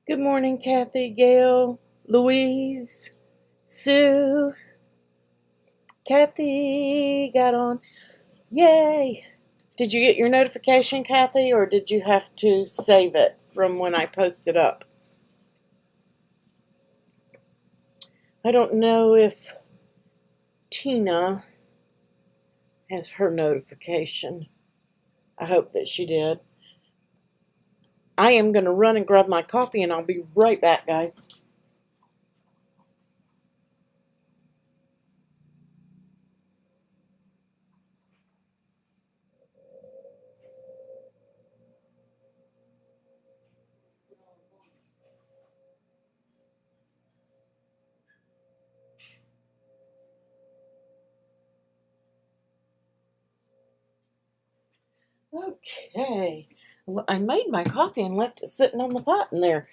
Good morning, Kathy, Gail, Louise, Sue. Kathy got on. Yay! Did you get your notification, Kathy, or did you have to save it from when I posted up? I don't know if Tina has her notification. I hope that she did. I am going to run and grab my coffee, and I'll be right back, guys. Okay. Well, I made my coffee and left it sitting on the pot in there.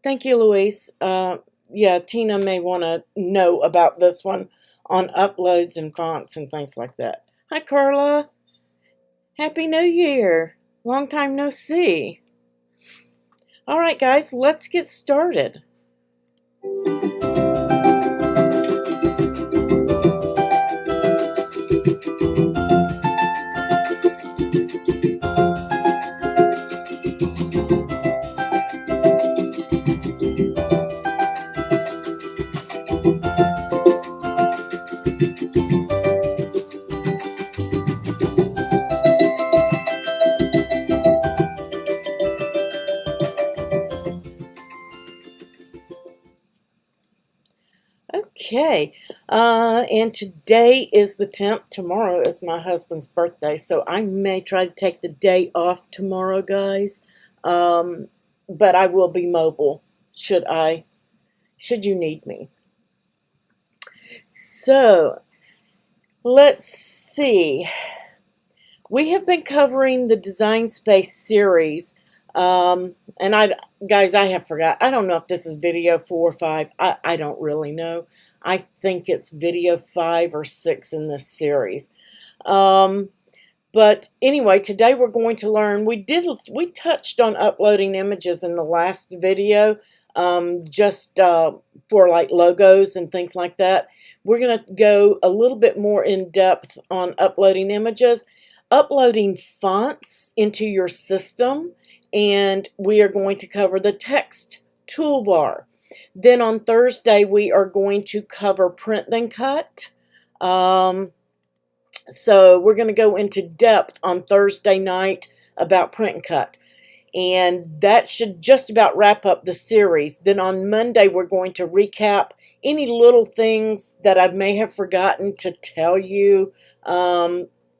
Thank you, Louise. Yeah, Tina may want to know about this one on uploads and fonts and things like that. Hi, Carla. Happy New Year. Long time no see. All right, guys, let's get started. Okay, and today is the 10th. Tomorrow is my husband's birthday, so I may try to take the day off tomorrow, guys. But I will be mobile should you need me. So, let's see. We have been covering the Design Space series, and guys, I have forgot. I don't know if this is video 4 or 5. I don't really know. I think it's video 5 or 6 in this series. But anyway, today we're going to learn. We touched on uploading images in the last video, just for like logos and things like that. We're going to go a little bit more in depth on uploading images, uploading fonts into your system, and we are going to cover the text toolbar. Then on Thursday, we are going to cover print then cut. So we're going to go into depth on Thursday night about print and cut. And that should just about wrap up the series. Then on Monday, we're going to recap any little things that I may have forgotten to tell you.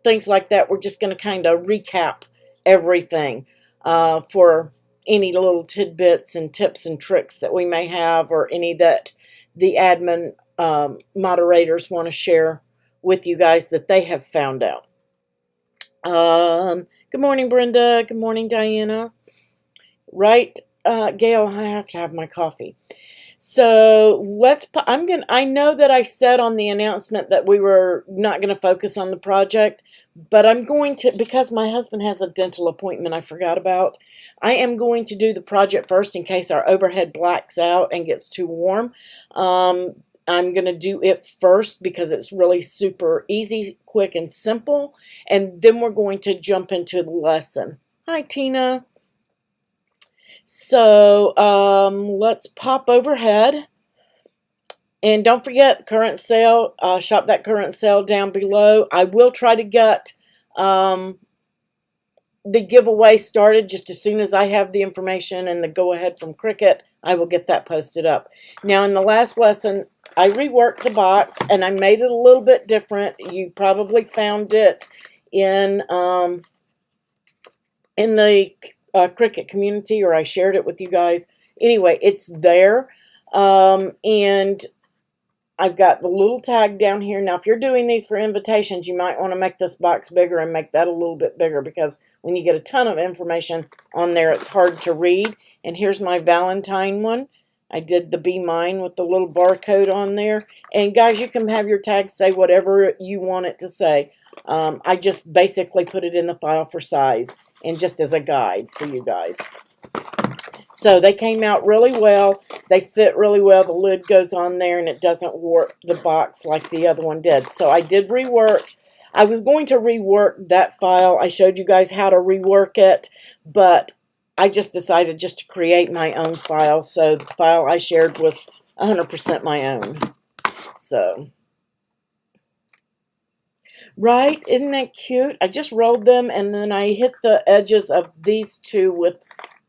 Things like that. We're just going to kind of recap everything for any little tidbits and tips and tricks that we may have, or any that the admin moderators want to share with you guys that they have found out. Good morning, Brenda. Good morning, Diana. Right, Gail, I have to have my coffee. So I know that I said on the announcement that we were not going to focus on the project, but I'm going to, because my husband has a dental appointment I forgot about, I am going to do the project first in case our overhead blacks out and gets too warm. I'm going to do it first because it's really super easy, quick, and simple. And then we're going to jump into the lesson. Hi, Tina. So let's pop overhead. And don't forget, current sale, shop that current sale down below. I will try to get the giveaway started just as soon as I have the information and the go-ahead from Cricut. I will get that posted up. Now, in the last lesson, I reworked the box, and I made it a little bit different. You probably found it in the Cricut community, or I shared it with you guys. Anyway, it's there. And I've got the little tag down here. Now, if you're doing these for invitations, you might want to make this box bigger and make that a little bit bigger, because when you get a ton of information on there, it's hard to read. And here's my Valentine one. I did the Be Mine with the little barcode on there. And guys, you can have your tag say whatever you want it to say. I just basically put it in the file for size. and just as a guide for you guys. So they came out really well. They fit really well. The lid goes on there and it doesn't warp the box like the other one did. So I did rework. I was going to rework that file. I showed you guys how to rework it, but I just decided just to create my own file. So the file I shared was 100% my own. So, right? Isn't that cute? I just rolled them and then I hit the edges of these two with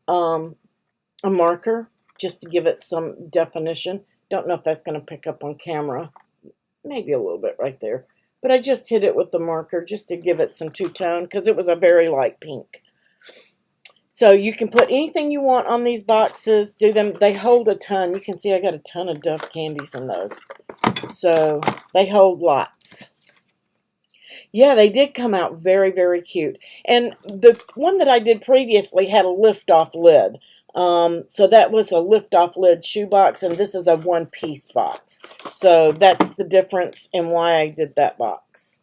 a marker just to give it some definition. Don't know if that's going to pick up on camera. Maybe a little bit right there. But I just hit it with the marker just to give it some two-tone because it was a very light pink. So you can put anything you want on these boxes. Do them. They hold a ton. You can see I got a ton of Dove candies in those. So they hold lots. Yeah, they did come out very, very cute. And the one that I did previously had a lift-off lid. So that was a lift-off lid shoebox, and this is a one-piece box. So that's the difference in why I did that box.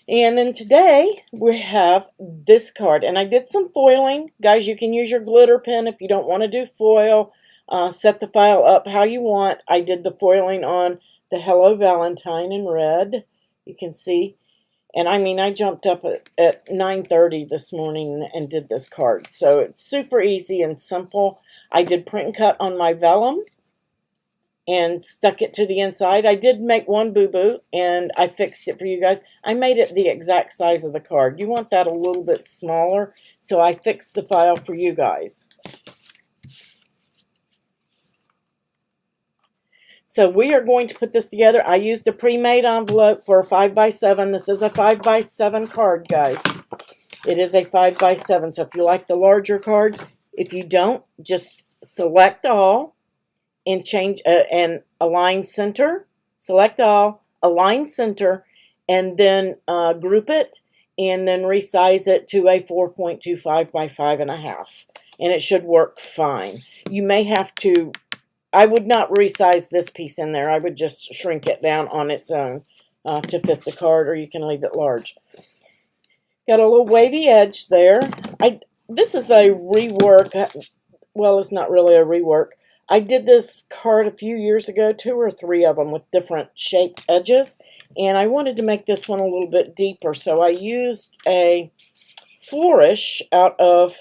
And then today we have this card, and I did some foiling. Guys, you can use your glitter pen if you don't want to do foil. Set the file up how you want. I did the foiling on the Hello Valentine in red. You can see. And I mean, I jumped up at 9:30 this morning and did this card. So it's super easy and simple. I did print and cut on my vellum and stuck it to the inside. I did make one boo-boo and I fixed it for you guys. I made it the exact size of the card. You want that a little bit smaller, so I fixed the file for you guys. So we are going to put this together. I used a pre-made envelope for a 5x7. This is a 5x7 card, guys. It is a 5x7. So if you like the larger cards, if you don't, just select all and change and align center. Select all, align center, and then group it, and then resize it to a 4.25 by 5.5. And it should work fine. You may have to. I would not resize this piece in there. I would just shrink it down on its own to fit the card, or you can leave it large. Got a little wavy edge there. This is a rework. Well, it's not really a rework. I did this card a few years ago, 2 or 3 of them with different shaped edges, and I wanted to make this one a little bit deeper, so I used a flourish out of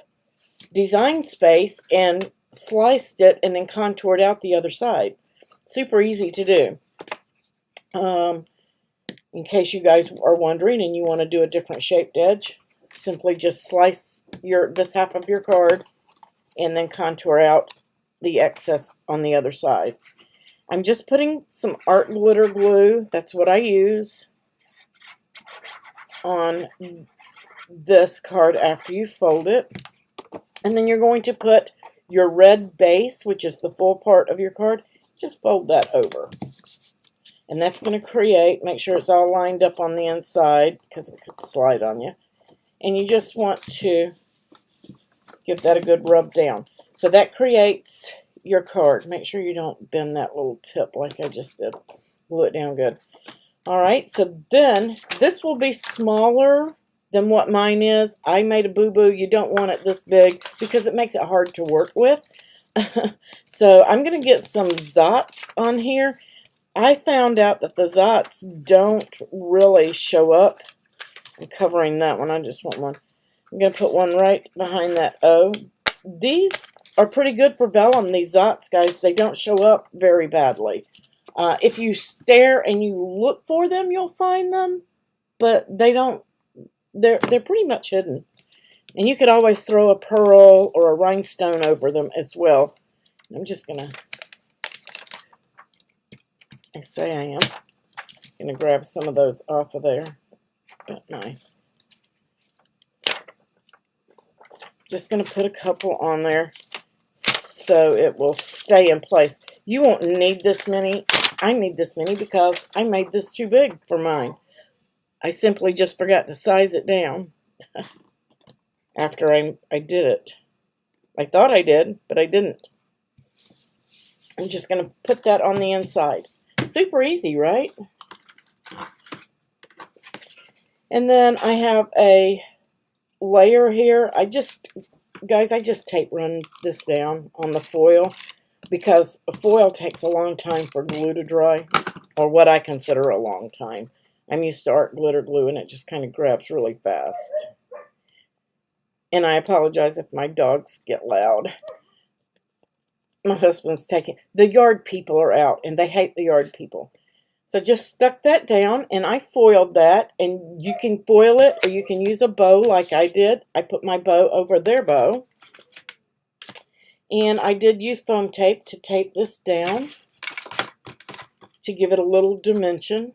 Designspace and sliced it and then contoured out the other side. Super easy to do. In case you guys are wondering and you want to do a different shaped edge, simply just slice this half of your card and then contour out the excess on the other side. I'm just putting some art glitter glue, that's what I use, on this card after you fold it. And then you're going to put your red base, which is the full part of your card, just fold that over. And that's going to create, make sure it's all lined up on the inside because it could slide on you. And you just want to give that a good rub down. So that creates your card. Make sure you don't bend that little tip like I just did. Glue it down good. Alright, so then this will be smaller than what mine is. I made a boo-boo. You don't want it this big because it makes it hard to work with. So I'm going to get some Zots on here. I found out that the Zots don't really show up. I'm covering that one. I just want one. I'm going to put one right behind that O. These are pretty good for vellum, these Zots, guys. They don't show up very badly. If you stare and you look for them, you'll find them. But they don't. They're pretty much hidden. And you could always throw a pearl or a rhinestone over them as well. I'm just going to, I say I am, going to grab some of those off of there. But no. Just going to put a couple on there so it will stay in place. You won't need this many. I need this many because I made this too big for mine. I simply just forgot to size it down after I did it. I thought I did, but I didn't. I'm just going to put that on the inside. Super easy, right? And then I have a layer here, guys, I just tape run this down on the foil because foil takes a long time for glue to dry, or what I consider a long time. I'm used to art glitter glue and it just kind of grabs really fast. And I apologize if my dogs get loud. My husband's taking, the yard people are out and they hate the yard people. So just stuck that down and I foiled that, and you can foil it or you can use a bow like I did. I put my bow over their bow. And I did use foam tape to tape this down to give it a little dimension.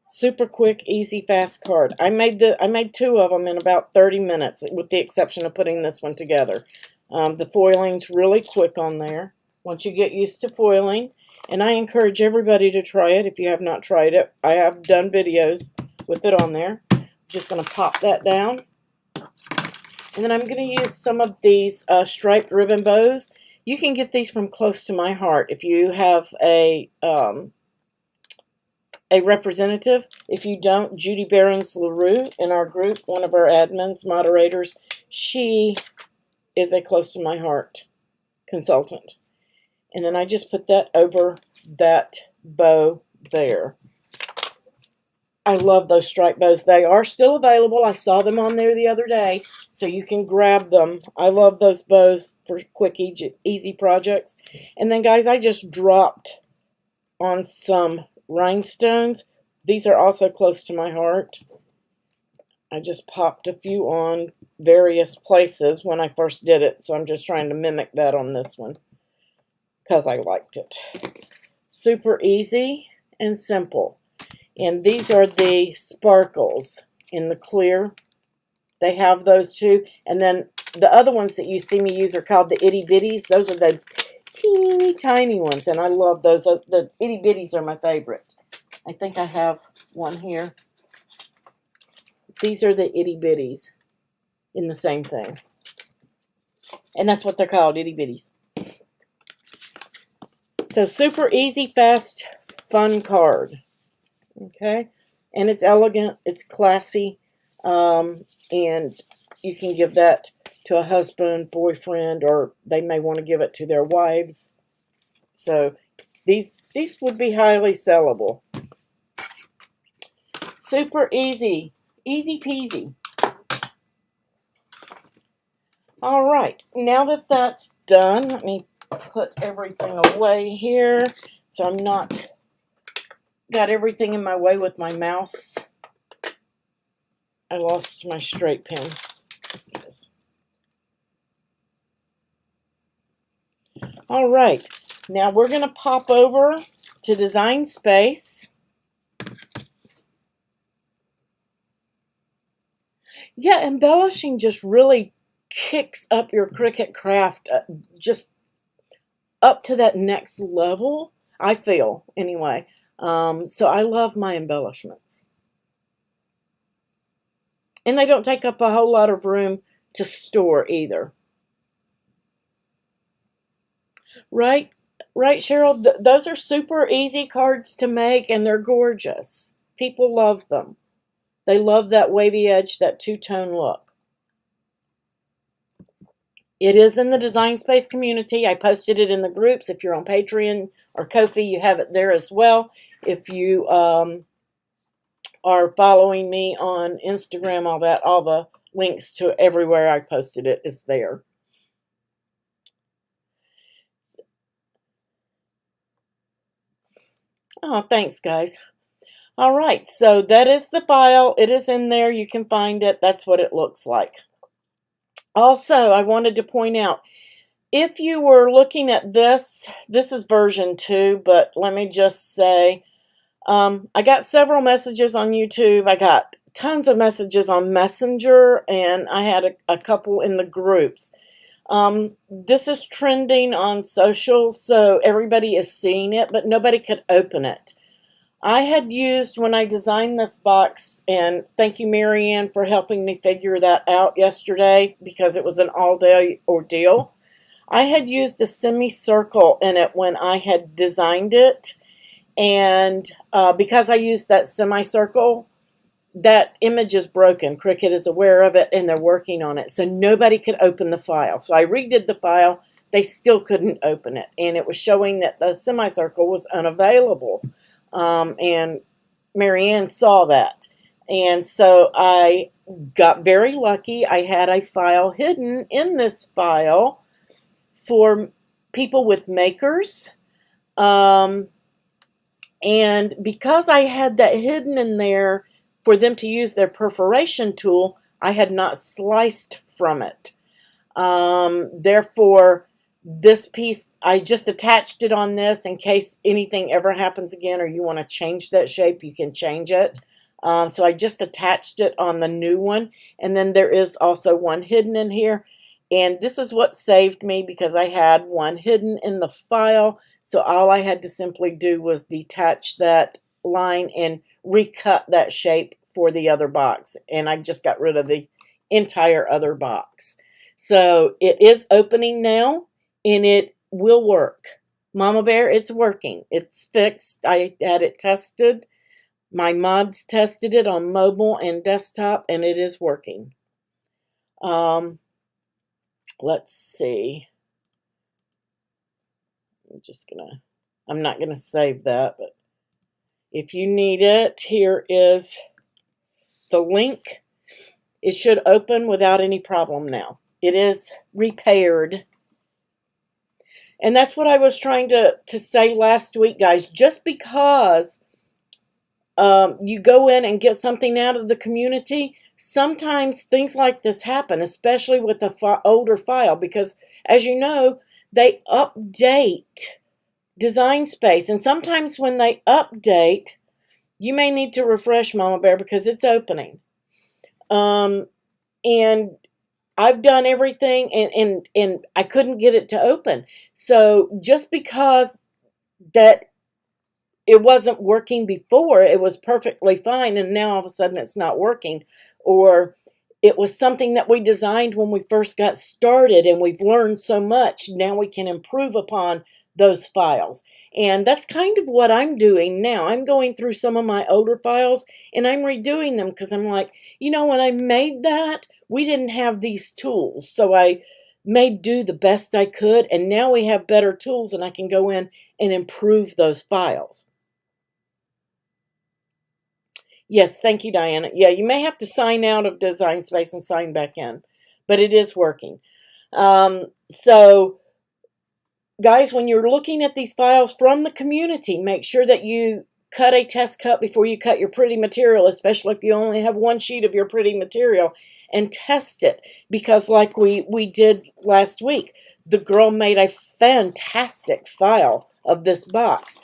Super quick, easy, fast card. I made 2 of them in about 30 minutes, with the exception of putting this one together. The foiling's really quick on there. Once you get used to foiling, and I encourage everybody to try it if you have not tried it. I have done videos with it on there. Just going to pop that down. And then I'm going to use some of these striped ribbon bows. You can get these from Close to My Heart if you have a representative. If you don't, Judy Behrens LaRue in our group, one of our admins, moderators, she is a Close to My Heart consultant. And then I just put that over that bow there. I love those striped bows. They are still available. I saw them on there the other day, so you can grab them. I love those bows for quick, easy projects. And then, guys, I just dropped on some rhinestones. These are also Close to My Heart. I just popped a few on various places when I first did it, so I'm just trying to mimic that on this one because I liked it. Super easy and simple. And these are the sparkles in the clear. They have those too. And then the other ones that you see me use are called the itty bitties. Those are the teeny tiny ones, and I love those. The itty bitties are my favorite. I think I have one here. These are the itty bitties in the same thing. And that's what they're called, itty bitties. So super easy, fast, fun card. Okay, and it's elegant, it's classy, and you can give that to a husband, boyfriend, or they may want to give it to their wives. So these would be highly sellable. Super easy, easy peasy. All right, now that that's done, let me put everything away here so I'm not got everything in my way with my mouse. I lost my straight pen. All right, now we're going to pop over to Designspace. Yeah, embellishing just really kicks up your Cricut craft just up to that next level, I feel, anyway. So I love my embellishments. And they don't take up a whole lot of room to store either. Right, Cheryl? Those are super easy cards to make, and they're gorgeous. People love them. They love that wavy edge, that two-tone look. It is in the Designspace community. I posted it in the groups. If you're on Patreon or Ko-fi, you have it there as well. If you are following me on Instagram, all the links to everywhere I posted it is there. Oh, thanks, guys. All right, so that is the file. It is in there. You can find it. That's what it looks like. Also, I wanted to point out, if you were looking at this is version 2, but let me just say, I got several messages on YouTube. I got tons of messages on Messenger, and I had a couple in the groups. This is trending on social, so everybody is seeing it, but nobody could open it. I had used, when I designed this box, and thank you, Marianne, for helping me figure that out yesterday, because it was an all-day ordeal. I had used a semicircle in it when I had designed it, And because I used that semicircle, that image is broken. Cricut is aware of it, and they're working on it. So nobody could open the file. So I redid the file. They still couldn't open it. And it was showing that the semicircle was unavailable. And Marianne saw that. And so I got very lucky. I had a file hidden in this file for people with makers. And because I had that hidden in there for them to use their perforation tool, I had not sliced from it. Therefore, this piece, I just attached it on this in case anything ever happens again or you want to change that shape, you can change it. So I just attached it on the new one. And then there is also one hidden in here. And this is what saved me because I had one hidden in the file. So all I had to simply do was detach that line and recut that shape for the other box. And I just got rid of the entire other box. So it is opening now and it will work. Mama Bear, it's working. It's fixed. I had it tested. My mods tested it on mobile and desktop and it is working. Let's see. I'm not gonna save that, but if you need it, here is the link. It should open without any problem now. It is repaired. And that's what I was trying to say last week, guys. Just because you go in and get something out of the community, sometimes things like this happen, especially with the older file, because as you know, they update Designspace. And sometimes when they update, you may need to refresh, Mama Bear, because it's opening. And I've done everything and I couldn't get it to open. So just because that it wasn't working before, it was perfectly fine, and now all of a sudden it's not working, or it was something that we designed when we first got started and we've learned so much, now we can improve upon those files. And that's kind of what I'm doing now. I'm going through some of my older files and I'm redoing them because I'm like, you know, when I made that, we didn't have these tools. So I made do the best I could, and now we have better tools and I can go in and improve those files. Yes, thank you, Diana. Yeah, you may have to sign out of Designspace and sign back in, but it is working. So, guys, when you're looking at these files from the community, make sure that you cut a test cut before you cut your pretty material, especially if you only have one sheet of your pretty material, and test it. Because like we did last week, the girl made a fantastic file of this box,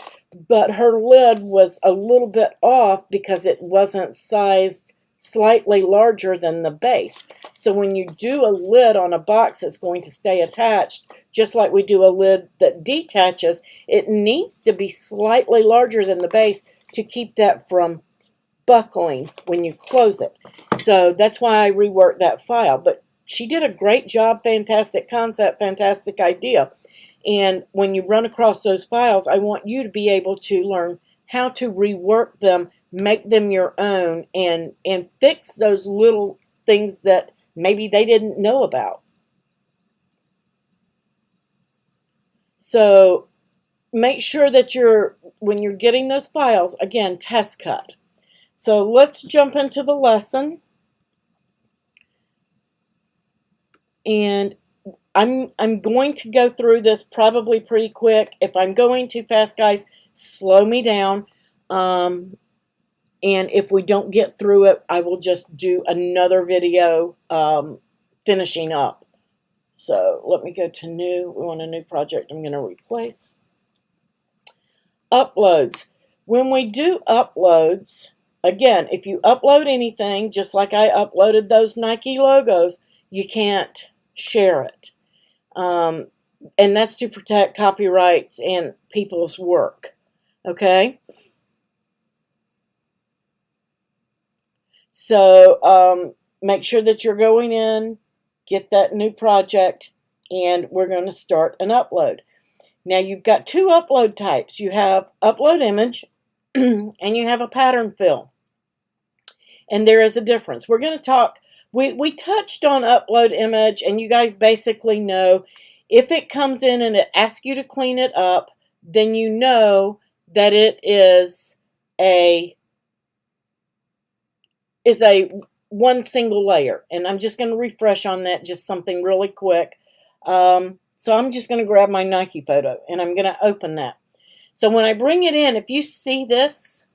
but her lid was a little bit off because it wasn't sized slightly larger than the base. So when you do a lid on a box that's going to stay attached, just like we do a lid that detaches, it needs to be slightly larger than the base to keep that from buckling when you close it. So that's why I reworked that file. But she did a great job, fantastic concept, fantastic idea. And when you run across those files, I want you to be able to learn how to rework them, make them your own, and fix those little things that maybe they didn't know about. So make sure that when you're getting those files, again, test cut. So let's jump into the lesson. And I'm going to go through this probably pretty quick. If I'm going too fast, guys, slow me down. And if we don't get through it, I will just do another video finishing up. So let me go to new. We want a new project. I'm going to replace. Uploads. When we do uploads, again, if you upload anything, just like I uploaded those Nike logos, you can't share it. And that's to protect copyrights and people's work. Okay? So make sure that you're going in, get that new project, and we're going to start an upload. Now you've got two upload types. You have upload image and you have a pattern fill. And there is a difference. We're going to talk, we touched on upload image, and you guys basically know if it comes in and it asks you to clean it up, then you know that it is a one single layer. And I'm just going to refresh on that, just something really quick. So I'm just going to grab my Nike photo and I'm going to open that. So when I bring it in, if you see this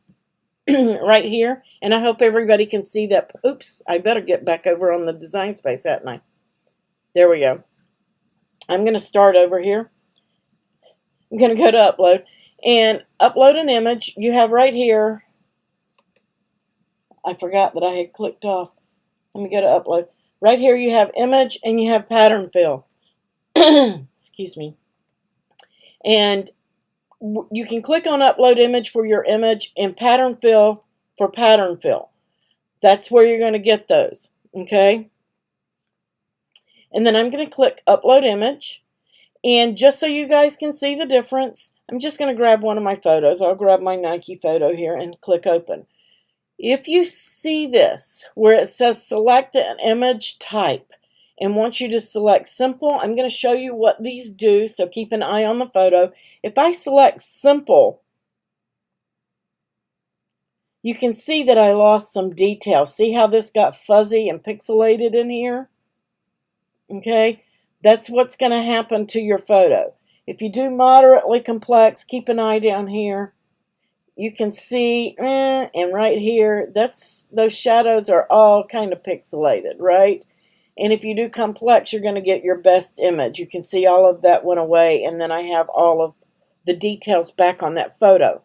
right here, and I hope everybody can see that. Oops, I better get back over on the design space, hadn't I? There we go. I'm going to start over here. I'm going to go to upload and upload an image. You have right here, I forgot that I had clicked off. Let me go to upload. Right here you have image and you have pattern fill. Excuse me. And you can click on upload image for your image and pattern fill for pattern fill. That's where you're going to get those. Okay. And then I'm going to click upload image. And just so you guys can see the difference, I'm just going to grab one of my photos. I'll grab my Nike photo here and click open. If you see this where it says select an image type and wants you to select simple, I'm going to show you what these do, so keep an eye on the photo. If I select simple, you can see that I lost some detail. See how this got fuzzy and pixelated in here? Okay, that's what's going to happen to your photo. If you do moderately complex, keep an eye down here. You can see, and right here, those shadows are all kind of pixelated, right? And if you do complex, you're going to get your best image. You can see all of that went away, and then I have all of the details back on that photo.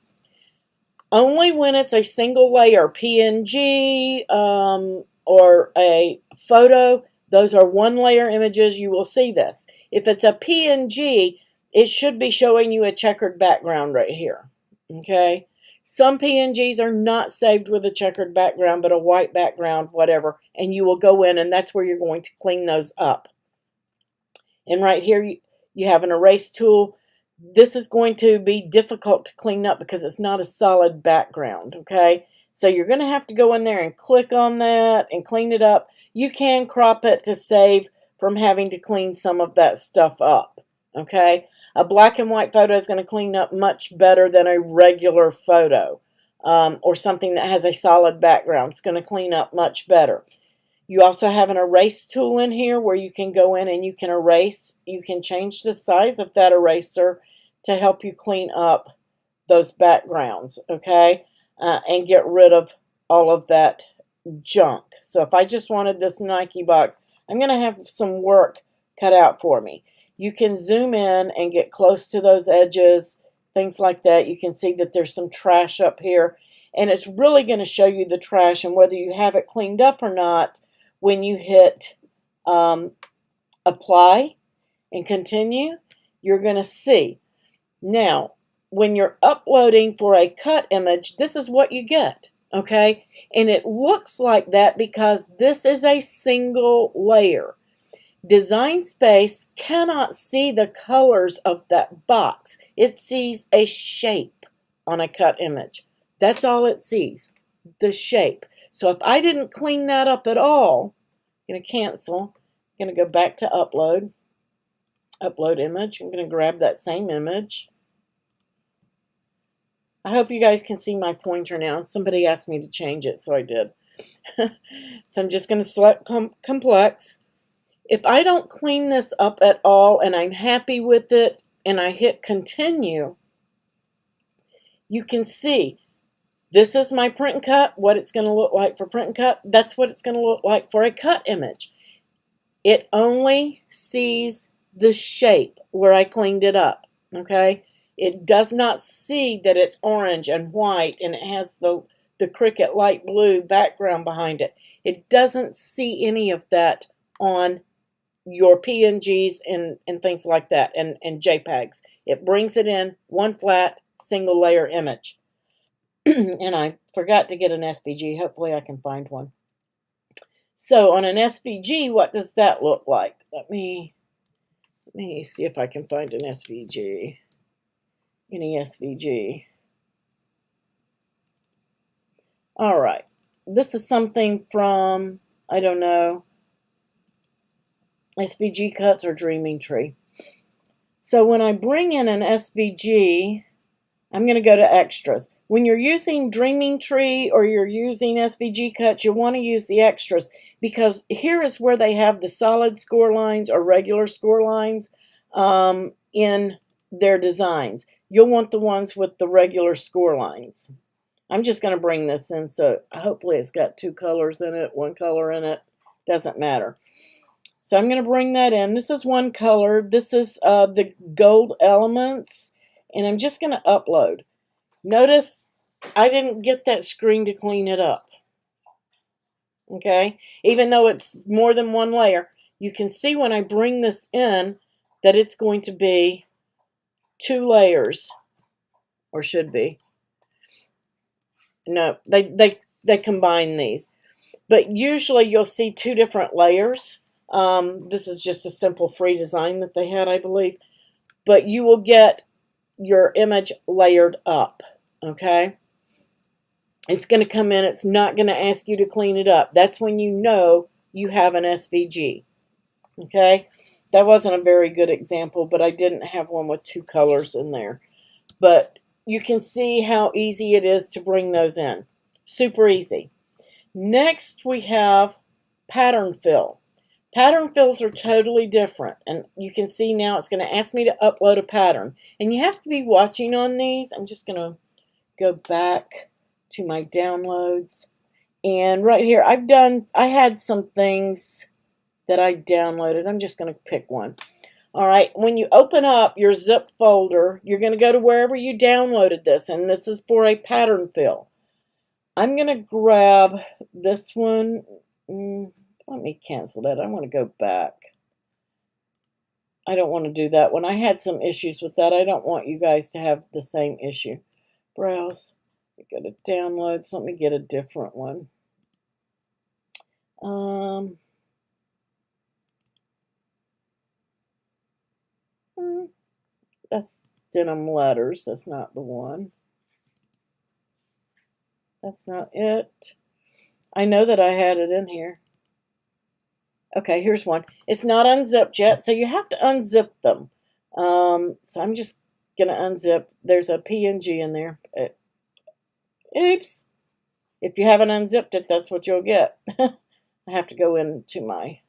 Only when it's a single layer, PNG or a photo, those are one layer images, you will see this. If it's a PNG, it should be showing you a checkered background right here, okay? Some PNGs are not saved with a checkered background, but a white background, whatever, and you will go in and that's where you're going to clean those up. And right here, you have an erase tool. This is going to be difficult to clean up because it's not a solid background, okay? So you're going to have to go in there and click on that and clean it up. You can crop it to save from having to clean some of that stuff up, okay? A black and white photo is going to clean up much better than a regular photo or something that has a solid background. It's going to clean up much better. You also have an erase tool in here where you can go in and you can erase. You can change the size of that eraser to help you clean up those backgrounds, okay? And get rid of all of that junk. So if I just wanted this Nike box, I'm going to have some work cut out for me. You can zoom in and get close to those edges, things like that. You can see that there's some trash up here, and it's really going to show you the trash and whether you have it cleaned up or not when you hit apply and continue. You're going to see. Now, when you're uploading for a cut image, this is what you get, okay? And it looks like that because this is a single layer. DesignSpace cannot see the colors of that box. It sees a shape on a cut image. That's all it sees, the shape. So if I didn't clean that up at all, I'm going to cancel. I'm going to go back to upload. Upload image. I'm going to grab that same image. I hope you guys can see my pointer now. Somebody asked me to change it, so I did. So I'm just going to select complex. If I don't clean this up at all and I'm happy with it and I hit continue, you can see this is my print and cut, what it's going to look like for print and cut. That's what it's going to look like for a cut image. It only sees the shape where I cleaned it up, okay? It does not see that it's orange and white and it has the Cricut light blue background behind it. It doesn't see any of that on your PNGs and things like that and JPEGs. It brings it in one flat single layer image. And I forgot to get an SVG. Hopefully I can find one. So on an SVG, what does that look like? Let me see if I can find an SVG. any SVG. All right, this is something from, I don't know, SVG Cuts or Dreaming Tree. So when I bring in an SVG, I'm going to go to extras. When you're using Dreaming Tree or you're using SVG Cuts, you want to use the extras, because here is where they have the solid score lines or regular score lines in their designs. You'll want the ones with the regular score lines. I'm just going to bring this in, so hopefully it's got two colors in it, one color in it, doesn't matter. So I'm going to bring that in. This is one color. This is the gold elements, and I'm just going to upload. Notice I didn't get that screen to clean it up. Okay, even though it's more than one layer, you can see when I bring this in that it's going to be two layers, or should be. No, they combine these, but usually you'll see two different layers. This is just a simple free design that they had, I believe, but you will get your image layered up. Okay, it's going to come in, it's not going to ask you to clean it up. That's when you know you have an SVG. Okay, that wasn't a very good example, but I didn't have one with two colors in there. But you can see how easy it is to bring those in. Super easy. Next we have pattern fill. Pattern fills are totally different, and you can see now it's going to ask me to upload a pattern, and you have to be watching on these. I'm just going to go back to my downloads, and right here I had some things that I downloaded. I'm just going to pick one. All right, when you open up your zip folder, you're going to go to wherever you downloaded this, and this is for a pattern fill. I'm going to grab this one. Let me cancel that. I want to go back. I don't want to do that one. I had some issues with that. I don't want you guys to have the same issue. Browse. Go to downloads. Let me get a different one. That's denim letters. That's not the one. That's not it. I know that I had it in here. Okay, here's one. It's not unzipped yet, so you have to unzip them. So I'm just going to unzip. There's a PNG in there. Oops. If you haven't unzipped it, that's what you'll get. I have to go into my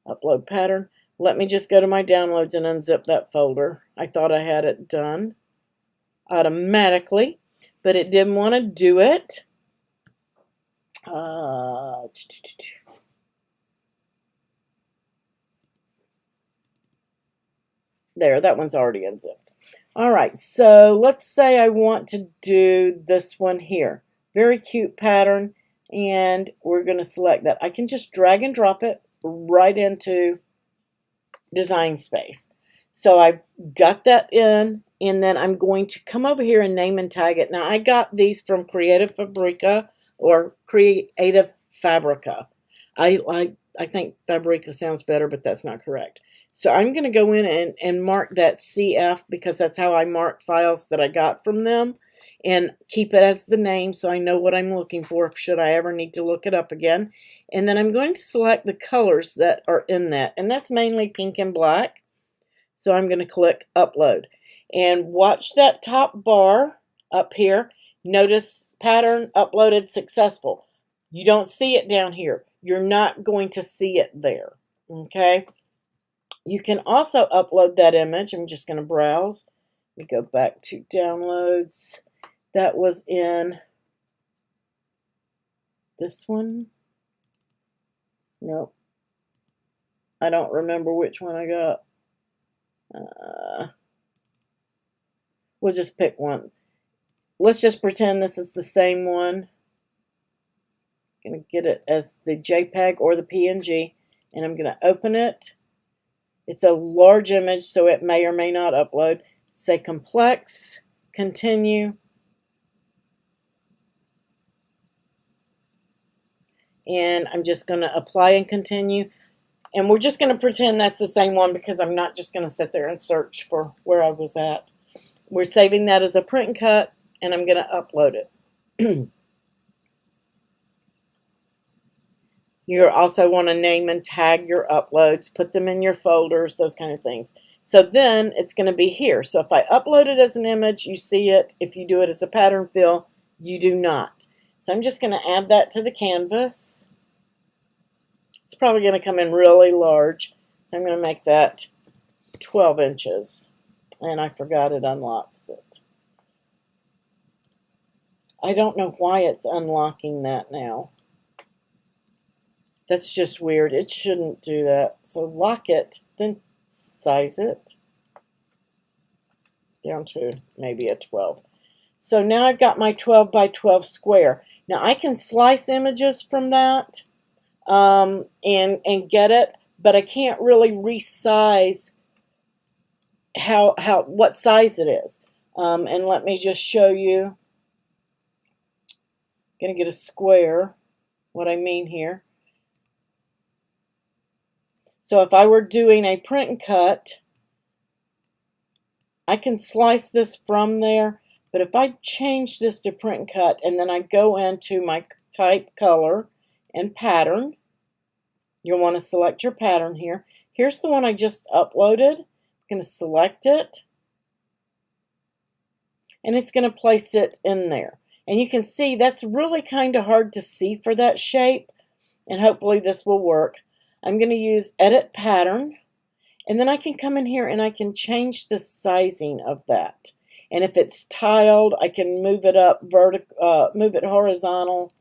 upload pattern. Let me just go to my downloads and unzip that folder. I thought I had it done automatically, but it didn't want to do it. There, that one's already unzipped. All right, so let's say I want to do this one here. Very cute pattern, and we're going to select that. I can just drag and drop it right into Designspace. So I've got that in, and then I'm going to come over here and name and tag it. Now, I got these from Creative Fabrica or Creative Fabrica. I think Fabrica sounds better, but that's not correct. So I'm going to go in and mark that CF, because that's how I mark files that I got from them, and keep it as the name so I know what I'm looking for should I ever need to look it up again. And then I'm going to select the colors that are in that, and that's mainly pink and black. So I'm going to click Upload. And watch that top bar up here. Notice pattern uploaded successful. You don't see it down here. You're not going to see it there. Okay? You can also upload that image. I'm just going to browse. Let me go back to downloads. That was in this one. Nope. I don't remember which one I got. We'll just pick one. Let's just pretend this is the same one. I'm going to get it as the JPEG or the PNG, and I'm going to open it. It's a large image, so it may or may not upload. Say complex, continue. And I'm just going to apply and continue. And we're just going to pretend that's the same one, because I'm not just going to sit there and search for where I was at. we're saving that as a print and cut, and I'm going to upload it. You also want to name and tag your uploads, put them in your folders, those kind of things. So then it's going to be here. So if I upload it as an image, you see it. If you do it as a pattern fill, you do not. So I'm just going to add that to the canvas. It's probably going to come in really large. So I'm going to make that 12 inches. And I forgot it unlocks it. I don't know why it's unlocking that now. That's just weird. It shouldn't do that. So lock it, then size it down to maybe a 12. So now I've got my 12 by 12 square. Now I can slice images from that and get it, but I can't really resize what size it is. And let me just show you. I'm going to get a square, what I mean here. So if I were doing a print and cut, I can slice this from there. But if I change this to print and cut, and then I go into my type, color, and pattern, you'll want to select your pattern here. Here's the one I just uploaded. I'm going to select it. And it's going to place it in there. And you can see that's really kind of hard to see for that shape. And hopefully this will work. I'm going to use Edit Pattern, and then I can come in here and I can change the sizing of that. And if it's tiled, I can move it up, move it horizontal,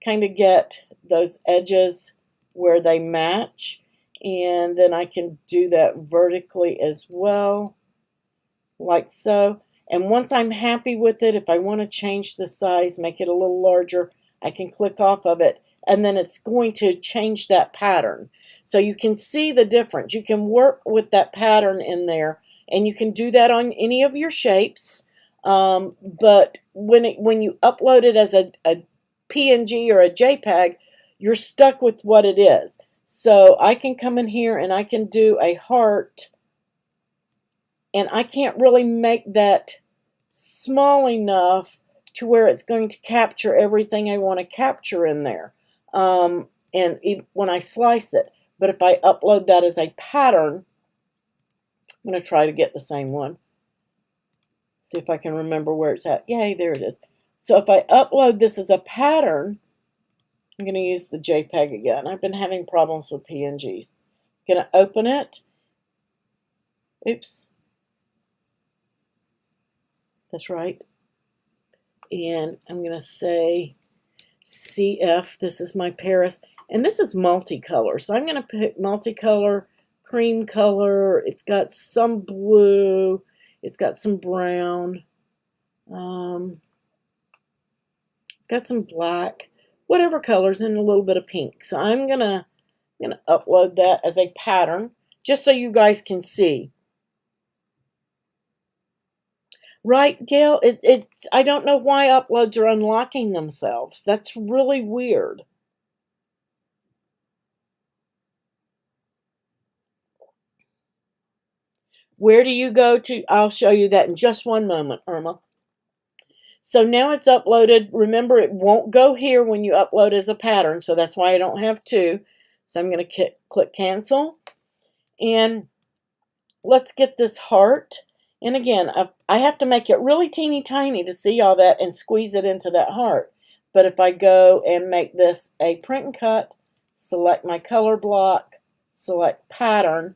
kind of get those edges where they match. And then I can do that vertically as well, like so. And once I'm happy with it, if I want to change the size, make it a little larger, I can click off of it, and then it's going to change that pattern. So you can see the difference. You can work with that pattern in there, and you can do that on any of your shapes. But when you upload it as a PNG or a JPEG, you're stuck with what it is. So I can come in here and I can do a heart, and I can't really make that small enough to where it's going to capture everything I want to capture in there. And when I slice it. But if I upload that as a pattern, I'm going to try to get the same one. See if I can remember where it's at. Yay, there it is. So if I upload this as a pattern, I'm going to use the JPEG again. I've been having problems with PNGs. I'm going to open it. Oops. That's right. And I'm going to say CF. This is my Paris. And this is multicolor. So I'm going to pick multicolor, cream color. It's got some blue. It's got some brown. It's got some black. Whatever colors, and a little bit of pink. So I'm gonna upload that as a pattern, just so you guys can see. Right, Gail? I don't know why uploads are unlocking themselves. That's really weird. Where do you go to? I'll show you that in just one moment, Irma. So now it's uploaded. Remember, it won't go here when you upload as a pattern, so that's why I don't have two. So I'm going to click Cancel. And let's get this heart. And again, I have to make it really teeny tiny to see all that and squeeze it into that heart. But if I go and make this a print and cut, select my color block, select pattern,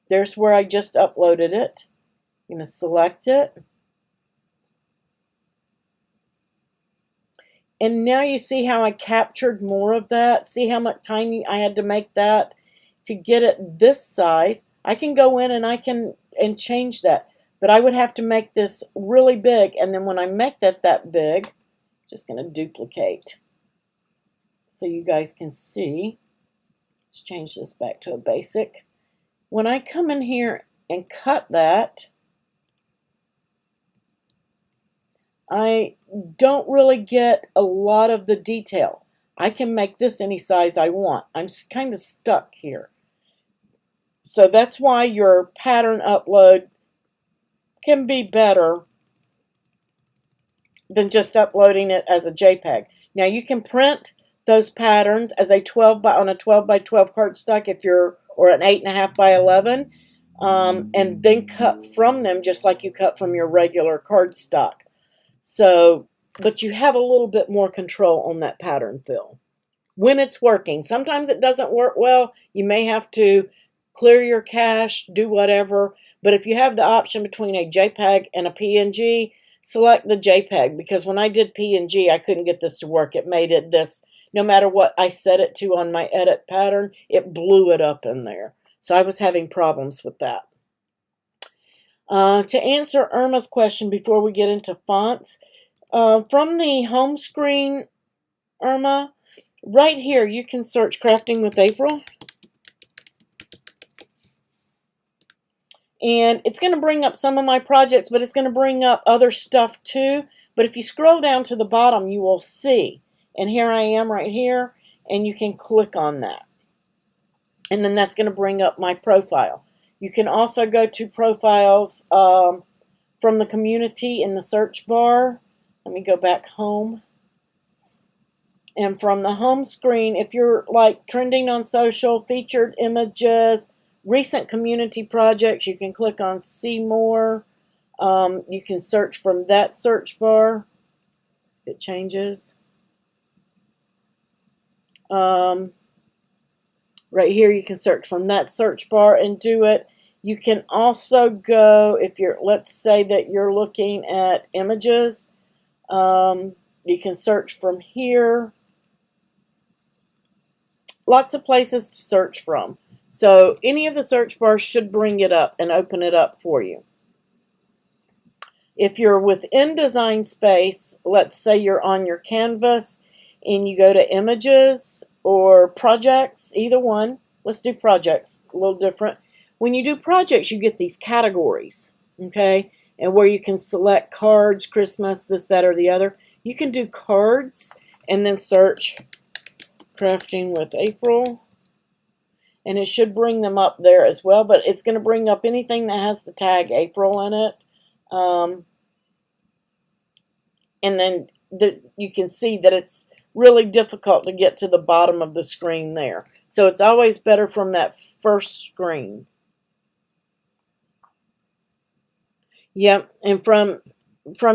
there's where I just uploaded it. I'm going to select it. And now you see how I captured more of that. See how much tiny I had to make that to get it this size. I can go in and I can change that. But I would have to make this really big. And then when I make that big, just going to duplicate so you guys can see. Let's change this back to a basic. When I come in here and cut that, I don't really get a lot of the detail. I can make this any size I want. I'm kind of stuck here. So that's why your pattern upload can be better than just uploading it as a JPEG. Now you can print those patterns as a 12 by on a 12 by 12 cardstock if you're, or an 8.5 by 11, and then cut from them just like you cut from your regular cardstock. So, but you have a little bit more control on that pattern fill when it's working. Sometimes it doesn't work well. You may have to clear your cache, do whatever. But if you have the option between a JPEG and a PNG, select the JPEG, because when I did PNG, I couldn't get this to work. It made it this, no matter what I set it to on my edit pattern, it blew it up in there. So I was having problems with that. To answer Irma's question before we get into fonts, from the home screen, Irma, right here you can search Crafting with April. And it's going to bring up some of my projects, but it's going to bring up other stuff too. But if you scroll down to the bottom, you will see. And here I am right here, and you can click on that. And then that's going to bring up my profile. You can also go to profiles from the community in the search bar. Let me go back home. And from the home screen, if you're like trending on social, featured images, recent community projects, you can click on see more. You can search from that search bar. It changes. Right here you can search from that search bar and do it. You can also go, if you're, let's say that you're looking at images, you can search from here. Lots of places to search from. So any of the search bars should bring it up and open it up for you. If you're within Designspace, let's say you're on your canvas and you go to images or projects, either one. Let's do projects, a little different. When you do projects, you get these categories, okay? And where you can select cards, Christmas, this, that, or the other. You can do cards and then search Crafting with April. And it should bring them up there as well, but it's going to bring up anything that has the tag April in it. And then you can see that it's really difficult to get to the bottom of the screen there. So it's always better from that first screen. Yep, and from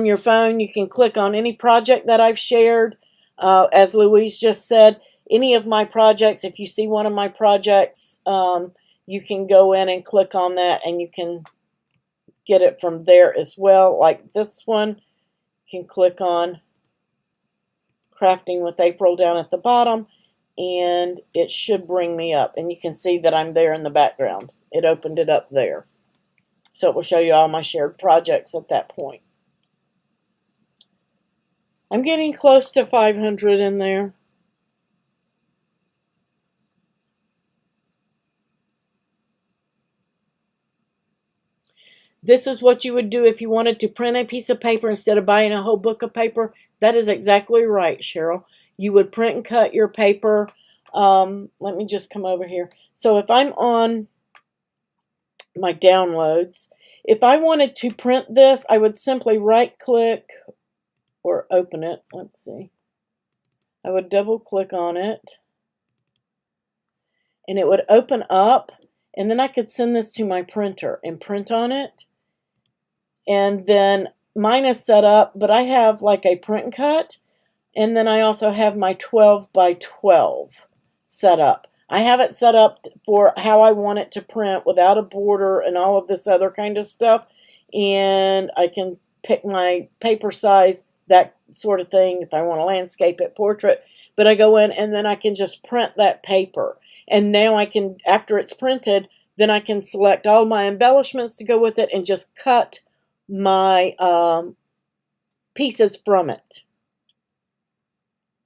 your phone, you can click on any project that I've shared. As Louise just said, any of my projects, if you see one of my projects, you can go in and click on that and you can get it from there as well. Like this one, you can click on Crafting with April down at the bottom and it should bring me up. And you can see that I'm there in the background. It opened it up there. So it will show you all my shared projects at that point. I'm getting close to 500 in there. This is what you would do if you wanted to print a piece of paper instead of buying a whole book of paper. That is exactly right, Cheryl. You would print and cut your paper. Let me just come over here. So if I'm on my downloads, if I wanted to print this, I would simply right-click or open it. Let's see. I would double-click on it, and it would open up, and then I could send this to my printer and print on it. And then mine is set up, but I have like a print and cut, and then I also have my 12 by 12 set up. I have it set up for how I want it to print without a border and all of this other kind of stuff, and I can pick my paper size, that sort of thing, if I want to landscape it, portrait. But I go in and then I can just print that paper, and now I can, after it's printed, then I can select all my embellishments to go with it and just cut my pieces from it.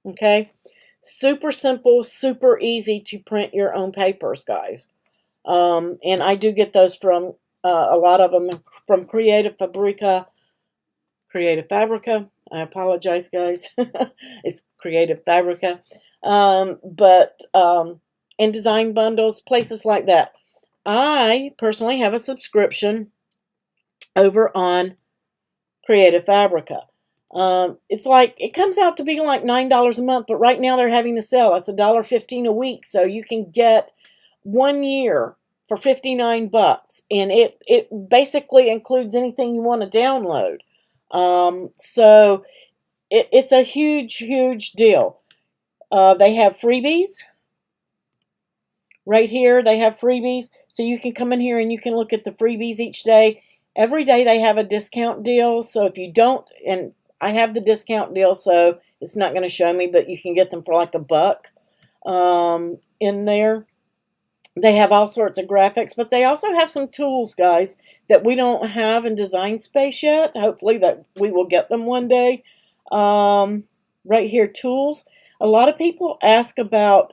Okay, super simple, super easy to print your own papers, guys. And I do get those from a lot of them from Creative Fabrica. I apologize, guys. It's Creative Fabrica. And design bundles, places like that. I personally have a subscription over on Creative Fabrica. It's like, it comes out to be like $9 a month, but right now they're having a sale. It's $1.15 a week, so you can get 1 year for 59 bucks, and it basically includes anything you want to download. So it's a huge deal. They have freebies. Right here, they have freebies. So you can come in here and you can look at the freebies each day. Every day they have a discount deal. So if you don't, and I have the discount deal, so it's not going to show me, but you can get them for like $1 in there. They have all sorts of graphics, but they also have some tools, guys, that we don't have in DesignSpace yet. Hopefully that we will get them one day. Right here, tools. A lot of people ask about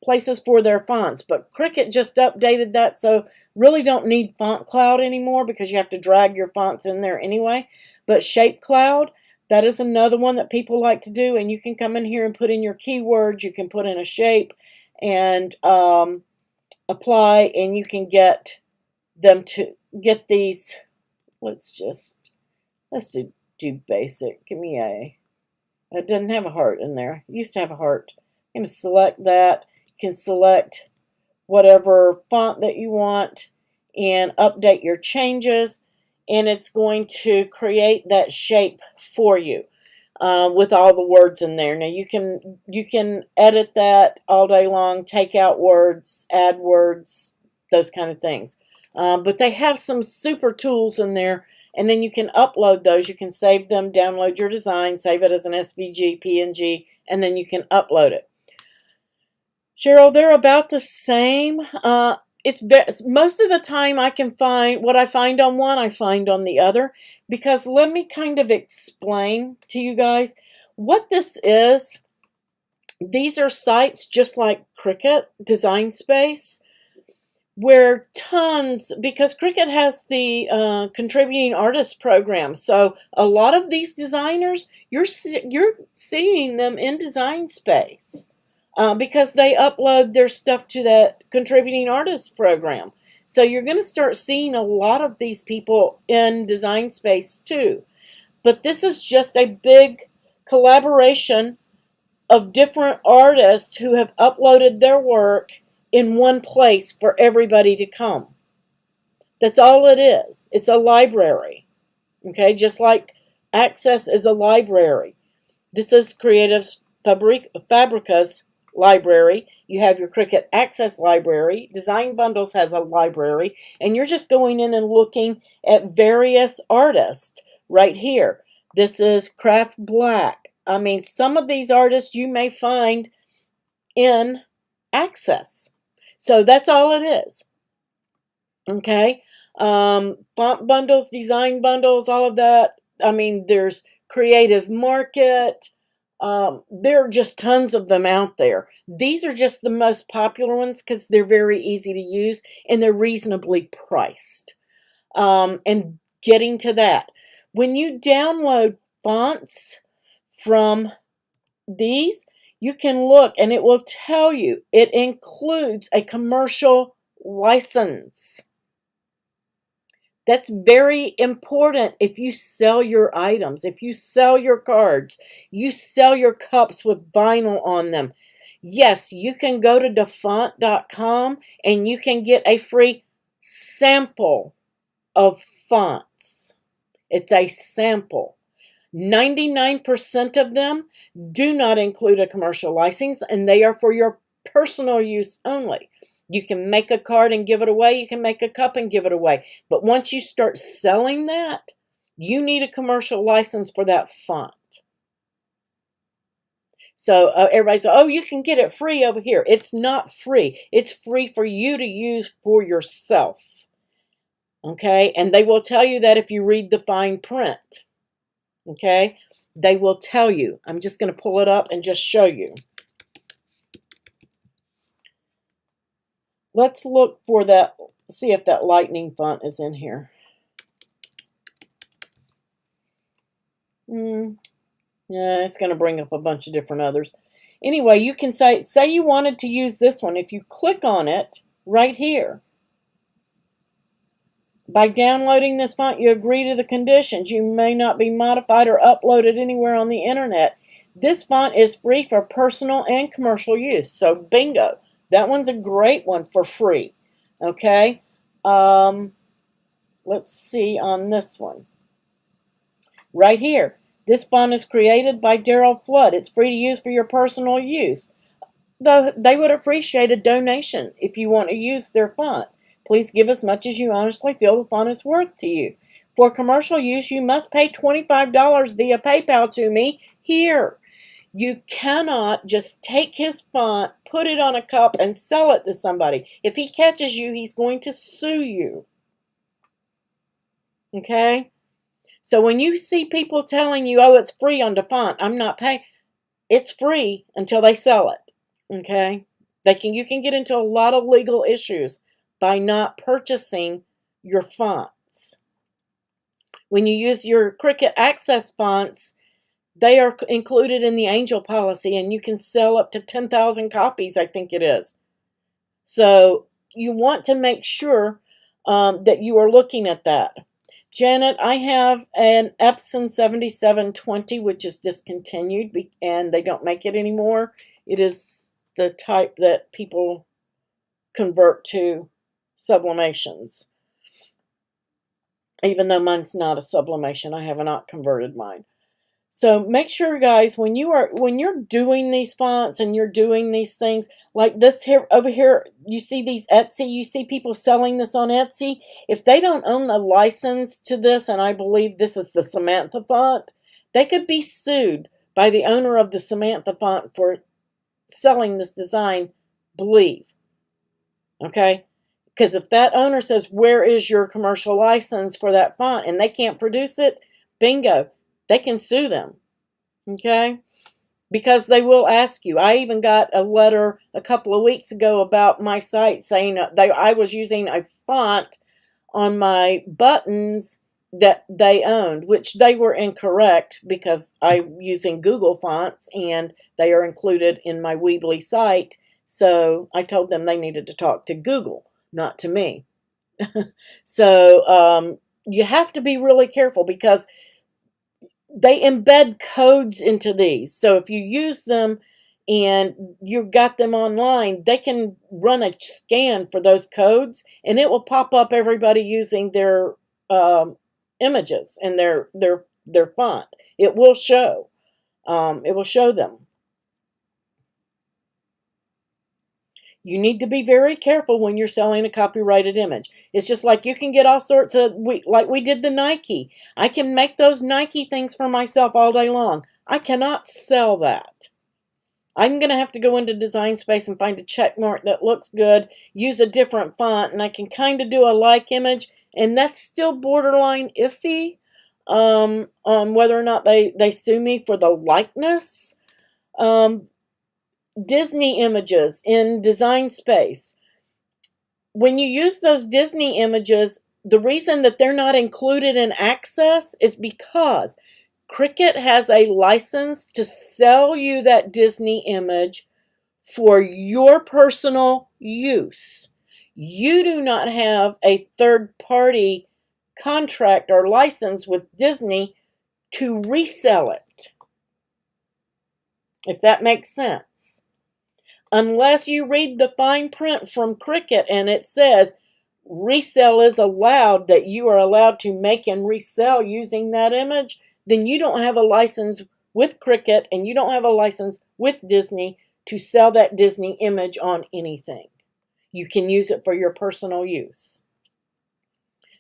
places for their fonts, but Cricut just updated that, so really don't need Font Cloud anymore because you have to drag your fonts in there anyway. But Shape Cloud, that is another one that people like to do, and you can come in here and put in your keywords. You can put in a shape and apply, and you can get them to get these. Let's do basic. Give me a. It doesn't have a heart in there. It used to have a heart. I'm going to select that. You can select whatever font that you want and update your changes, and it's going to create that shape for you with all the words in there. Now you can edit that all day long, take out words, add words, those kind of things. But they have some super tools in there, and then you can upload those. You can save them, download your design, save it as an SVG, PNG, and then you can upload it. Cheryl, they're about the same. It's most of the time I can find what I find on one, I find on the other, because let me kind of explain to you guys what this is. These are sites just like Cricut DesignSpace, where tons, because Cricut has the contributing artist program, so a lot of these designers, you're seeing them in DesignSpace. Because they upload their stuff to that contributing artist program. So you're going to start seeing a lot of these people in DesignSpace too. But this is just a big collaboration of different artists who have uploaded their work in one place for everybody to come. That's all it is. It's a library. Okay, just like Access is a library. This is Creative Fabrica's library. You have your Cricut Access library. Design Bundles has a library, and you're just going in and looking at various artists right here. This is Craft Black. I mean, some of these artists you may find in Access. So that's all it is. Okay. Font bundles, design bundles, all of that. I mean, there's Creative Market. There are just tons of them out there. These are just the most popular ones because they're very easy to use and they're reasonably priced. And getting to that, when you download fonts from these, you can look and it will tell you it includes a commercial license. That's very important if you sell your items, if you sell your cards, you sell your cups with vinyl on them. Yes, you can go to dafont.com and you can get a free sample of fonts. It's a sample. 99% of them do not include a commercial license, and they are for your personal use only. You can make a card and give it away. You can make a cup and give it away. But once you start selling that, you need a commercial license for that font. So everybody says, oh, you can get it free over here. It's not free. It's free for you to use for yourself. Okay? And they will tell you that if you read the fine print. Okay? They will tell you. I'm just going to pull it up and just show you. Let's look for that, see if that lightning font is in here. Yeah, it's going to bring up a bunch of different others. Anyway, you can say you wanted to use this one. If you click on it right here, By downloading this font, you agree to the conditions. You may not be modified or uploaded anywhere on the internet. This font is free for personal and commercial use. So bingo. That one's a great one for free. Okay. Let's see on this one. Right here. This font is created by Daryl Flood. It's free to use for your personal use. Though they would appreciate a donation if you want to use their font. Please give as much as you honestly feel the font is worth to you. For commercial use, you must pay $25 via PayPal to me here. You cannot just take his font, put it on a cup, and sell it to somebody. If he catches you, he's going to sue you. Okay? So when you see people telling you, oh, it's free on the font, I'm not paying, it's free until they sell it. Okay? You can get into a lot of legal issues by not purchasing your fonts. When you use your Cricut Access fonts, they are included in the Angel policy, and you can sell up to 10,000 copies, I think it is. So you want to make sure that you are looking at that. Janet, I have an Epson 7720, which is discontinued, and they don't make it anymore. It is the type that people convert to sublimations. Even though mine's not a sublimation, I have not converted mine. So make sure, guys, when you're doing these fonts and you're doing these things, like this here over here, you see these Etsy, you see people selling this on Etsy. If they don't own the license to this, and I believe this is the Samantha font, they could be sued by the owner of the Samantha font for selling this design, believe. Okay? Because if that owner says, where is your commercial license for that font, and they can't produce it, bingo. They can sue them, okay? Because they will ask you. I even got a letter a couple of weeks ago about my site saying I was using a font on my buttons that they owned, which they were incorrect because I'm using Google fonts and they are included in my Weebly site. So I told them they needed to talk to Google, not to me. So you have to be really careful because they embed codes into these. So if you use them and you've got them online, they can run a scan for those codes and it will pop up everybody using their images and their font. It will show. It will show them. You need to be very careful when you're selling a copyrighted image. It's just like you can get all sorts of, like we did the Nike. I can make those Nike things for myself all day long. I cannot sell that. I'm going to have to go into DesignSpace and find a check mark that looks good, use a different font, and I can kind of do a like image, and that's still borderline iffy on whether or not they sue me for the likeness. Disney images in DesignSpace. When you use those Disney images, the reason that they're not included in Access is because Cricut has a license to sell you that Disney image for your personal use. You do not have a third-party contract or license with Disney to resell it, if that makes sense. Unless you read the fine print from Cricut and it says resell is allowed, that you are allowed to make and resell using that image, then you don't have a license with Cricut and you don't have a license with Disney to sell that Disney image on anything. You can use it for your personal use.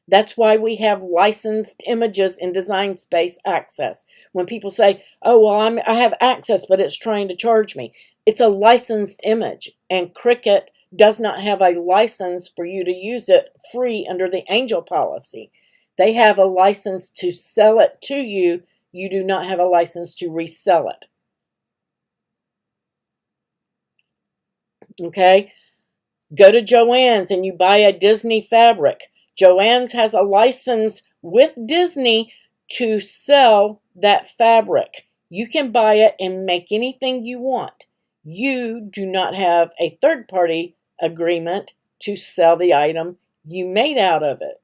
That's why we have licensed images in DesignSpace Access. When people say, oh, well, I have Access, but it's trying to charge me. It's a licensed image, and Cricut does not have a license for you to use it free under the Angel policy. They have a license to sell it to you. You do not have a license to resell it. Okay? Go to Joann's and you buy a Disney fabric. Joann's has a license with Disney to sell that fabric. You can buy it and make anything you want. You do not have a third-party agreement to sell the item you made out of it.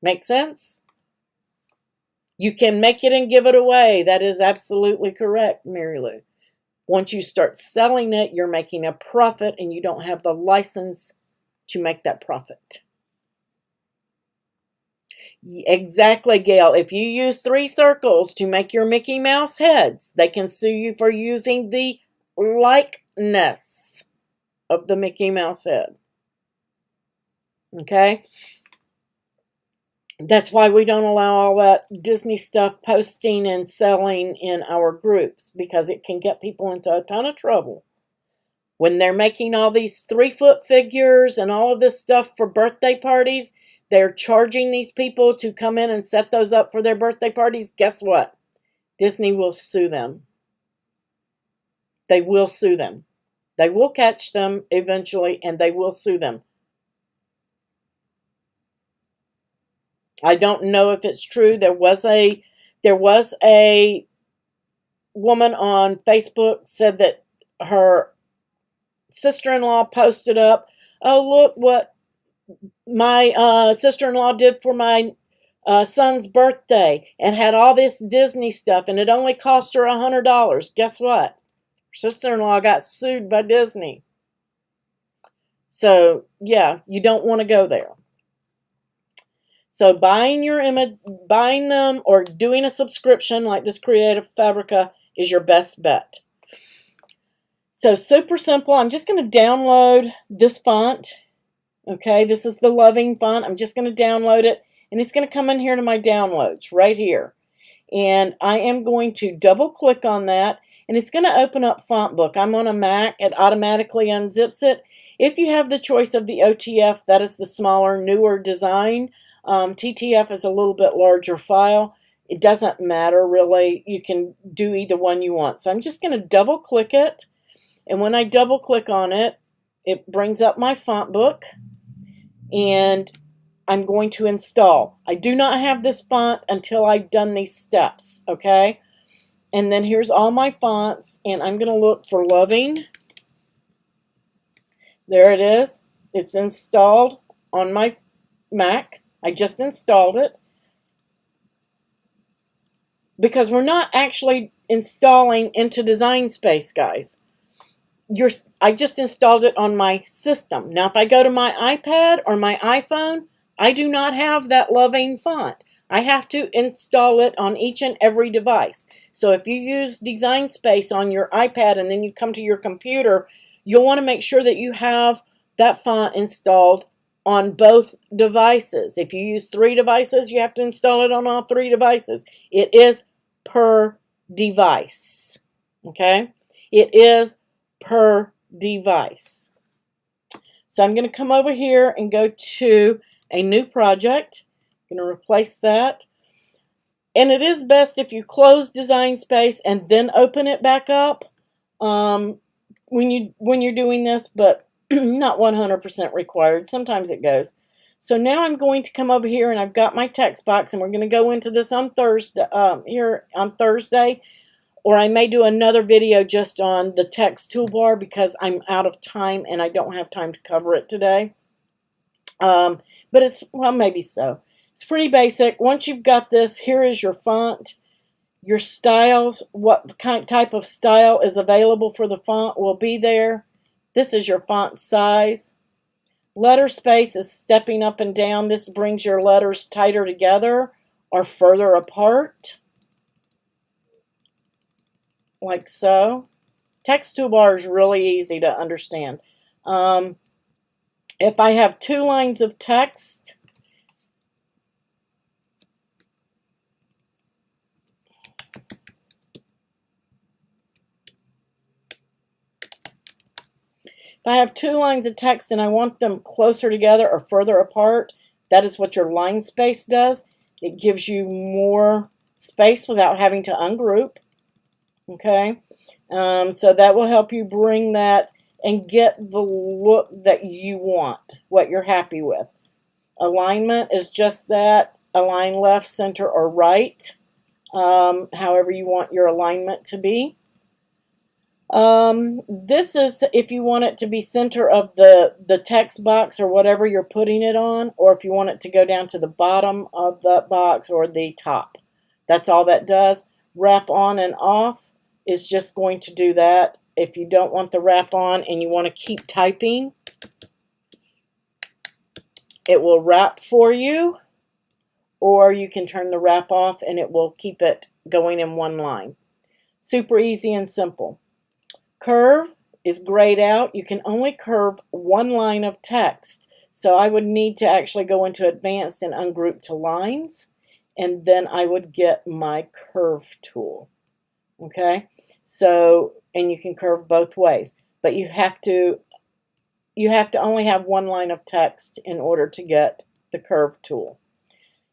Make sense? You can make it and give it away. That is absolutely correct, Mary Lou. Once you start selling it, you're making a profit and you don't have the license to make that profit. Exactly, Gail. If you use 3 circles to make your Mickey Mouse heads, they can sue you for using the likeness of the Mickey Mouse head. Okay? That's why we don't allow all that Disney stuff posting and selling in our groups, because it can get people into a ton of trouble. When they're making all these 3-foot figures and all of this stuff for birthday parties, they're charging these people to come in and set those up for their birthday parties. Guess what? Disney will sue them. They will sue them. They will catch them eventually, and they will sue them. I don't know if it's true. There was a woman on Facebook said that her sister-in-law posted up, "Oh, look what my sister-in-law did for my son's birthday," and had all this Disney stuff, and it only cost her $100. Guess what? Her sister-in-law got sued by Disney. So, yeah, you don't want to go there. So buying your image, buying them, or doing a subscription like this Creative Fabrica is your best bet. So super simple. I'm just going to download this font. Okay, this is the Loving font. I'm just going to download it, and it's going to come in here to my downloads right here. And I am going to double click on that, and it's going to open up Font Book. I'm on a Mac. It automatically unzips it. If you have the choice of the OTF, that is the smaller, newer design. TTF is a little bit larger file. It doesn't matter really. You can do either one you want. So I'm just going to double click it. And when I double click on it, it brings up my font book. And I'm going to install. I do not have this font until I've done these steps. Okay. And then here's all my fonts. And I'm going to look for Loving. There it is. It's installed on my Mac. I just installed it because we're not actually installing into DesignSpace, guys. I just installed it on my system. Now, if I go to my iPad or my iPhone, I do not have that Loving font. I have to install it on each and every device. So if you use DesignSpace on your iPad and then you come to your computer, you'll want to make sure that you have that font installed on both devices. If you use 3 devices, you have to install it on all 3 devices. It is per device. Okay? It is per device. So I'm going to come over here and go to a new project. I'm going to replace that. And it is best if you close DesignSpace and then open it back up when you're doing this, but not 100% required. Sometimes it goes. So now I'm going to come over here, and I've got my text box, and we're going to go into this on Thursday, or I may do another video just on the text toolbar because I'm out of time and I don't have time to cover it today. But it's, well, maybe so. It's pretty basic. Once you've got this, here is your font, your styles, what type of style is available for the font will be there. This is your font size. Letter space is stepping up and down. This brings your letters tighter together or further apart, like so. Text toolbar is really easy to understand. If I have 2 lines of text, if I have 2 lines of text and I want them closer together or further apart, that is what your line space does. It gives you more space without having to ungroup. Okay, so that will help you bring that and get the look that you want, what you're happy with. Alignment is just that. Align left, center, or right, however you want your alignment to be. This is if you want it to be center of the text box or whatever you're putting it on, or if you want it to go down to the bottom of the box or the top. That's all that does. Wrap on and off is just going to do that. If you don't want the wrap on and you want to keep typing, it will wrap for you, or you can turn the wrap off and it will keep it going in one line. Super easy and simple. Curve is grayed out. You can only curve one line of text. So I would need to actually go into advanced and ungroup to lines, and then I would get my curve tool. Okay, so, and you can curve both ways, but you have to only have one line of text in order to get the curve tool.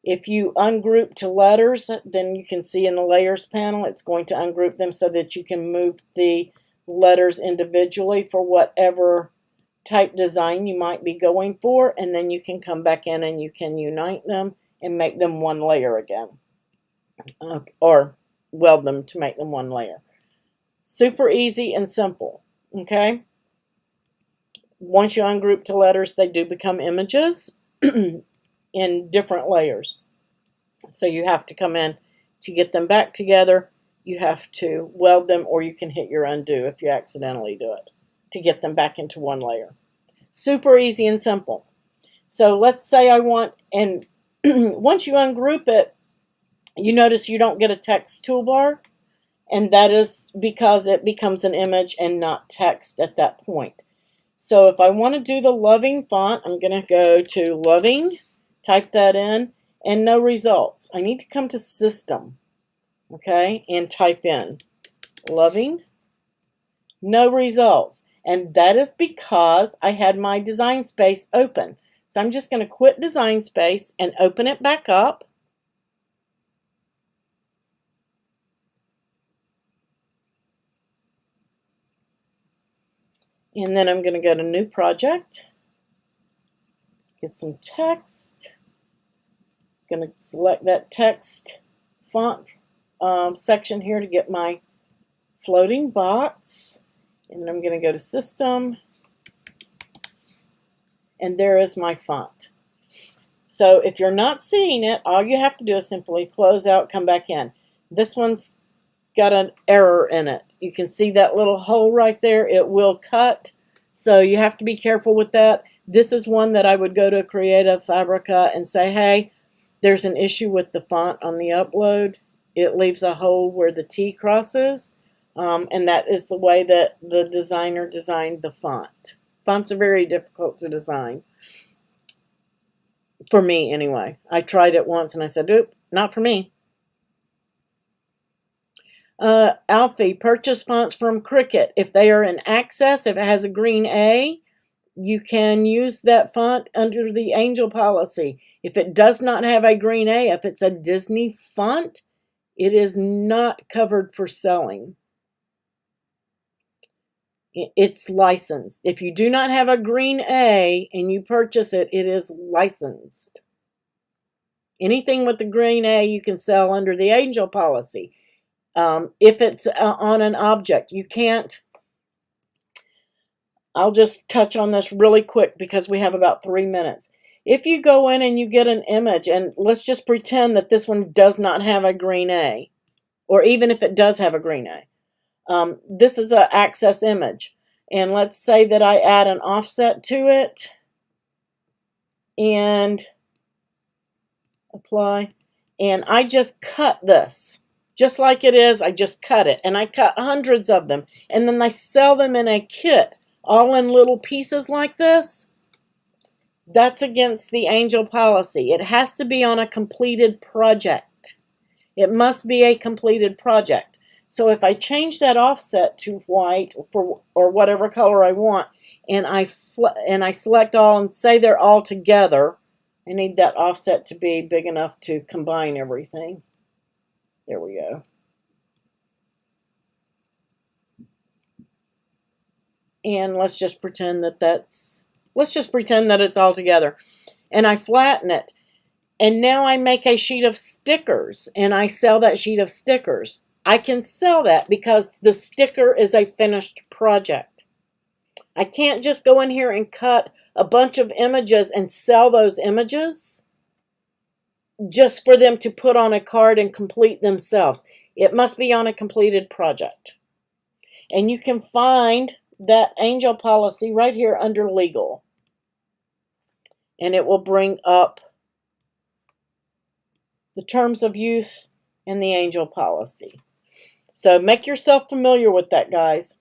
If you ungroup to letters, then you can see in the layers panel, it's going to ungroup them so that you can move the letters individually for whatever type design you might be going for, and then you can come back in and you can unite them and make them one layer again, or weld them to make them one layer. Super easy and simple. Okay, once you ungroup to letters, they do become images in different layers, so you have to come in to get them back together. You have to weld them, or you can hit your undo if you accidentally do it to get them back into one layer. Super easy and simple. So let's say I want, and once you ungroup it, you notice you don't get a text toolbar, and that is because it becomes an image and not text at that point. So if I want to do the Loving font, I'm going to go to Loving, type that in, and no results. I need to come to System, okay, and type in Loving, no results. And that is because I had my Designspace open. So I'm just going to quit Designspace and open it back up. And then I'm going to go to New Project, get some text. I'm going to select that text font section here to get my floating box. And I'm going to go to System, and there is my font. So if you're not seeing it, all you have to do is simply close out, come back in. This one's got an error in it. You can see that little hole right there. It will cut, so you have to be careful with that. This is one that I would go to Creative Fabrica and say, hey, there's an issue with the font on the upload. It leaves a hole where the T crosses, and that is the way that the designer designed the font. Fonts are very difficult to design. For me, anyway. I tried it once and I said, oop, not for me. Alfie, purchase fonts from Cricut. If they are in Access, if it has a green A, you can use that font under the Angel policy. If it does not have a green A, if it's a Disney font, it is not covered for selling. It's licensed. If you do not have a green A and you purchase it, it is licensed. Anything with the green A you can sell under the Angel policy. If it's on an object, you can't. I'll just touch on this really quick because we have about 3 minutes. If you go in and you get an image, and let's just pretend that this one does not have a green A, or even if it does have a green A. This is an Access image, and let's say that I add an offset to it and apply, and I just cut this just like it is. I just cut it, and I cut hundreds of them, and then I sell them in a kit all in little pieces like this. That's against the Angel policy. It has to be on a completed project. It must be a completed project. So if I change that offset to white or whatever color I want, and I select all and say they're all together, I need that offset to be big enough to combine everything. There we go. And let's just pretend that it's all together. And I flatten it. And now I make a sheet of stickers, and I sell that sheet of stickers. I can sell that because the sticker is a finished project. I can't just go in here and cut a bunch of images and sell those images just for them to put on a card and complete themselves. It must be on a completed project. And you can find that angel policy right here under legal. And it will bring up the terms of use and the angel policy. So make yourself familiar with that, guys.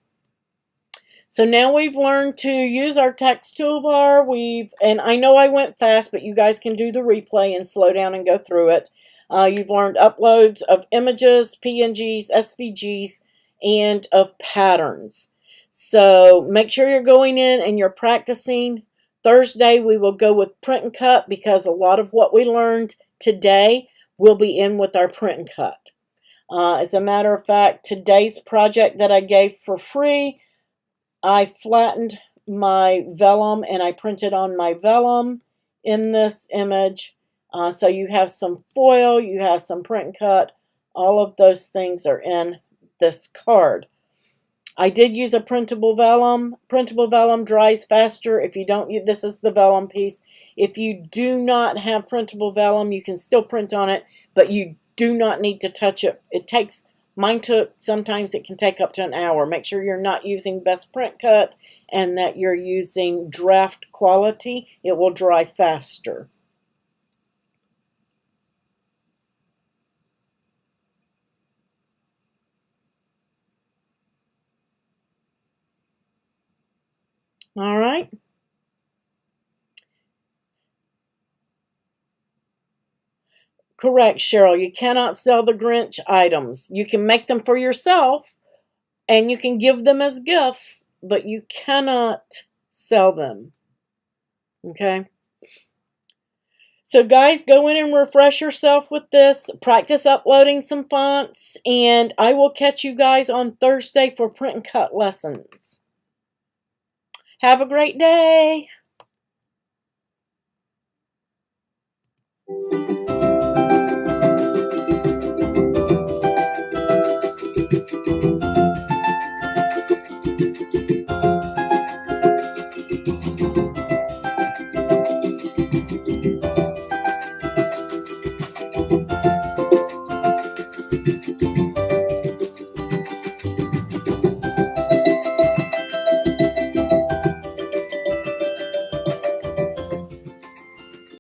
So now we've learned to use our text toolbar. And I know I went fast, but you guys can do the replay and slow down and go through it. You've learned uploads of images, PNGs, SVGs, and of patterns. So make sure you're going in and you're practicing. Thursday we will go with print and cut because a lot of what we learned today will be in with our print and cut. As a matter of fact, today's project that I gave for free, I flattened my vellum and I printed on my vellum in this image. So you have some foil, you have some print and cut. All of those things are in this card. I did use a printable vellum. Printable vellum dries faster if you don't use, this is the vellum piece. If you do not have printable vellum, you can still print on it, but you do not need to touch it. Mine took, sometimes it can take up to an hour. Make sure you're not using best print cut and that you're using draft quality. It will dry faster. All right. Correct, Cheryl. You cannot sell the Grinch items. You can make them for yourself and you can give them as gifts, but you cannot sell them. Okay? So guys, go in and refresh yourself with this. Practice uploading some fonts, and I will catch you guys on Thursday for print and cut lessons. Have a great day.